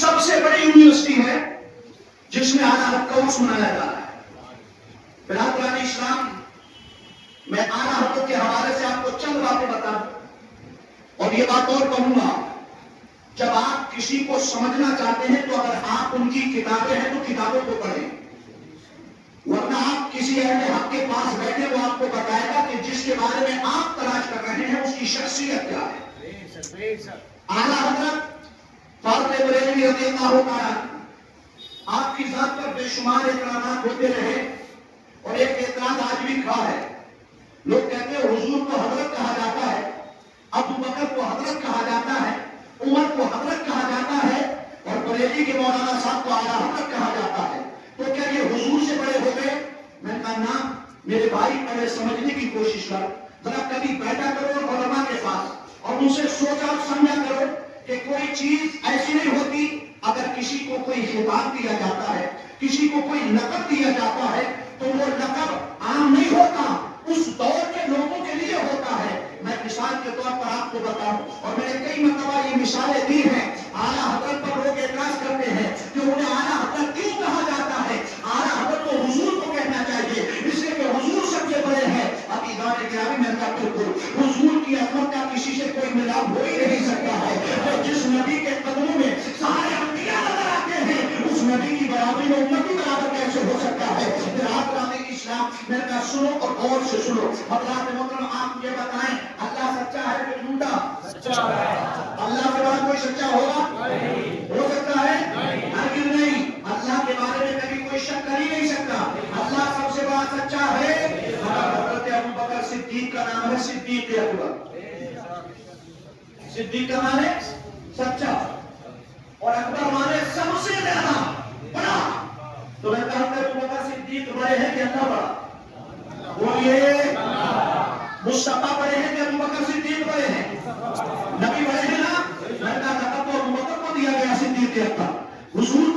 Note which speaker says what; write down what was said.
Speaker 1: سب سے بڑی یونیورسٹی ہے جس میں اعلیٰ حضرت کا عرس منایا جا رہا ہے۔ برادران اسلام، میں اعلیٰ حضرت کے حوالے سے آپ کو چند باتیں بتاؤں اور یہ بات اور کہوں گا، جب آپ کسی کو سمجھنا چاہتے ہیں تو اگر آپ ان کی کتابیں ہیں تو کتابوں کو پڑھیں، ورنہ آپ کسی اہل حق کے پاس بیٹھے وہ آپ کو بتائے گا کہ جس کے بارے میں آپ تلاش کر رہے ہیں اس کی شخصیت کیا ہے۔ اعلیٰ حضرت فاروق بریلوی رضی اللہ تعالیٰ آپ کی ذات پر بے شمار اعتراضات ہوتے رہے اور ایک اعتراض آج بھی کھڑا ہے۔ لوگ کہتے ہیں حضور کو حضرت کہا جاتا ہے، ابو بکر کو حضرت کہا جاتا ہے، عمر کو حضرت کہا جاتا ہے اور بریلی کے مولانا صاحب کو اعلیٰ حضرت کہا جاتا ہے، تو کیا یہ حضور سے بڑے ہو گئے؟ میں نے کہا نا میرے بھائی، پہلے سمجھنے کی کوشش کر، ذرا کبھی بیٹھا کرو علماء کے پاس اور ان سے سوچا اور سمجھا کرو کہ کوئی چیز ایسی نہیں ہوتی اگر کسی کو کوئی خطاب دیا جاتا ہے، کسی کو کوئی لقب دیا جاتا ہے تو وہ لقب عام نہیں ہوتا، اس دور کے لوگوں کے لیے ہوتا ہے۔ میں مثال کے طور پر آپ کو بتاؤں، اور میں نے کئی مرتبہ یہ مثالیں دی ہیں، اعلیٰ حضرت پر لوگ اعتراض کرتے ہیں کہ انہیں اعلیٰ حضرت کیوں کہا جاتا ہے؟ اعلیٰ حضرت کو حضور کو کہنا چاہیے، اس لیے کہ حضور سب سے بڑے ہیں۔ اب ادارے گرامی میں کہا بالکل حضور کی عظمت کا کسی سے کوئی ملاپ ہو ہی نہیں سکتا ہے۔ تو جس نبی کے قدموں میں سارے انبیاء نظر آتے ہیں، اس نبی کی برابری میں امتی برابر کیسے ہو سکتا ہے؟ اسلام میں نے کہا سنو اور غور سے سنو۔ حضرات محترم، آپ مجھے بتائیں اللہ سچا ہے کہ جھوٹا؟ سچا ہے۔ اللہ کے بعد کوئی سچا ہوگا؟ نہیں۔ ہو سکتا ہے؟ ہرگز نہیں۔ اللہ کے بارے میں کبھی کوئی شک کر ہی نہیں سکتا۔ اللہ سب سے بڑا سچا ہے۔ حضرت ابو بکر صدیق کا نام ہے صدیق اکبر۔ صدیق کا معنی سچا اور اکبر معنی سب سے زیادہ بڑا۔ تو میں کہا کہ ابو بکر صدیق بڑے ہیں کہ اللہ بڑا؟ بولیے مصطفیٰ بڑے ہیں کہ ابو بکر صدیق بڑے ہیں؟ نبی بڑے ہیں نا؟ میں کہا لقب تو ابو بکر کو دیا گیا صدیق اکبر، حضور